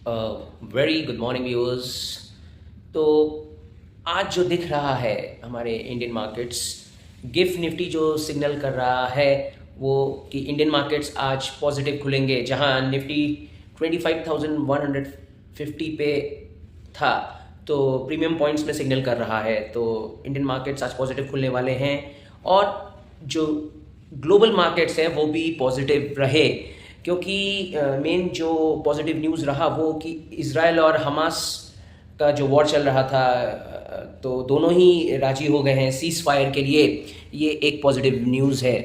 Very good morning viewers. तो आज जो दिख रहा है हमारे इंडियन मार्केट्स, गिफ्ट निफ्टी जो सिग्नल कर रहा है वो कि इंडियन मार्केट्स आज पॉजिटिव खुलेंगे। जहां निफ्टी 25,150 पे था तो प्रीमियम पॉइंट्स में सिग्नल कर रहा है, तो इंडियन मार्केट्स आज पॉजिटिव खुलने वाले हैं। और जो ग्लोबल मार्केट्स हैं वो भी पॉजिटिव रहे, क्योंकि मेन जो पॉजिटिव न्यूज़ रहा वो कि इज़राइल और हमास का जो वॉर चल रहा था, तो दोनों ही राजी हो गए हैं सीज़ फायर के लिए। ये एक पॉजिटिव न्यूज़ है,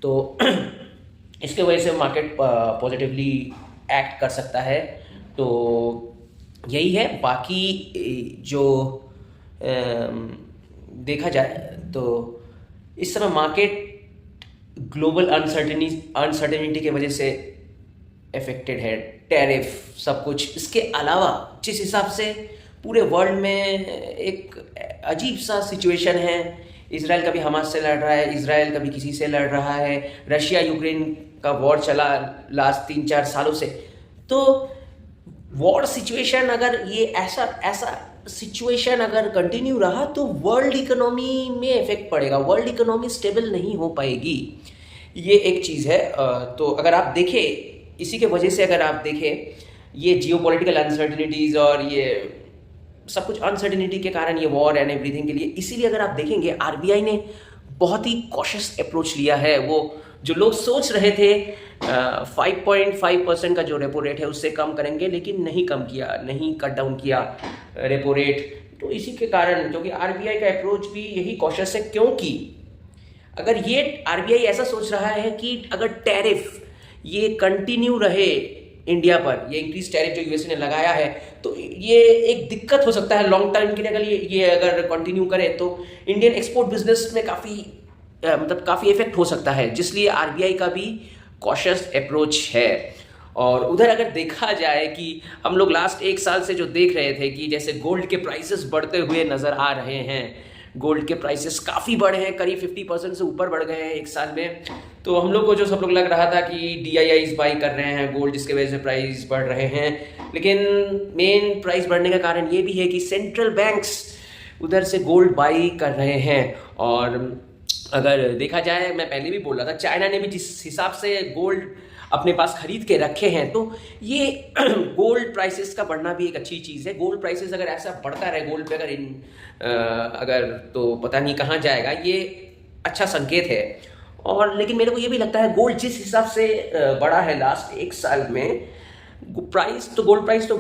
तो इसके वजह से मार्केट पॉजिटिवली एक्ट कर सकता है। तो यही है। बाकी जो देखा जाए तो इस समय मार्केट ग्लोबल अनसर्टेनिटी की वजह से अफेक्टेड है, टैरिफ सब कुछ। इसके अलावा जिस हिसाब से पूरे वर्ल्ड में एक अजीब सा सिचुएशन है, इजराइल कभी हमास से लड़ रहा है, इजराइल कभी किसी से लड़ रहा है, रशिया यूक्रेन का वॉर चला लास्ट 3-4 सालों से। तो वॉर सिचुएशन अगर ये ऐसा सिचुएशन अगर कंटिन्यू रहा तो वर्ल्ड इकोनॉमी में इफेक्ट पड़ेगा, वर्ल्ड इकोनॉमी स्टेबल नहीं हो पाएगी। ये एक चीज़ है। तो अगर आप देखें, इसी के वजह से अगर आप देखें ये जियोपॉलिटिकल अनसर्टेनिटीज़ और ये सब कुछ अनसर्टेनिटी के कारण ये वॉर एंड एवरीथिंग के लिए, इसीलिए अगर आप देखेंगे आरबीआई ने बहुत ही कॉशियस अप्रोच लिया है। वो जो लोग सोच रहे थे 5.5% का जो रेपो रेट है उससे कम करेंगे, लेकिन नहीं कम किया, नहीं कट डाउन किया रेपो रेट। तो इसी के कारण, क्योंकि आरबीआई का अप्रोच भी यही कॉशियस है, क्योंकि अगर ये आरबीआई ऐसा सोच रहा है कि अगर टैरिफ ये कंटिन्यू रहे इंडिया पर, ये इंक्रीज टैरिफ जो यूएसए ने लगाया है, तो ये एक दिक्कत हो सकता है लॉन्ग टर्म के लिए। अगर ये अगर कंटिन्यू करे तो इंडियन एक्सपोर्ट बिजनेस में काफ़ी इफेक्ट हो सकता है, जिसलिए आरबीआई का भी कॉशियस अप्रोच है। और उधर अगर देखा जाए कि हम लोग लास्ट 1 साल से जो देख रहे थे कि जैसे गोल्ड के प्राइसेस बढ़ते हुए नज़र आ रहे हैं, गोल्ड के प्राइसेस काफ़ी बढ़े हैं, करीब 50% से ऊपर बढ़ गए हैं 1 साल में। तो हम लोग को जो सब लोग लग रहा था कि DIIs बाई कर रहे हैं गोल्ड, जिसके वजह से प्राइस बढ़ रहे हैं। लेकिन मेन प्राइस बढ़ने का कारण ये भी है कि सेंट्रल बैंक्स उधर से गोल्ड बाई कर रहे हैं। और अगर देखा जाए, मैं पहले भी बोल रहा था, चाइना ने भी जिस हिसाब से गोल्ड अपने पास खरीद के रखे हैं, तो ये गोल्ड प्राइसेस का बढ़ना भी एक अच्छी चीज़ है। गोल्ड प्राइसेस अगर ऐसा बढ़ता रहे, गोल्ड पे अगर तो पता नहीं कहाँ जाएगा, ये अच्छा संकेत है। और लेकिन मेरे को ये भी लगता है गोल्ड जिस हिसाब से बढ़ा है लास्ट 1 साल में, गोल्ड प्राइस तो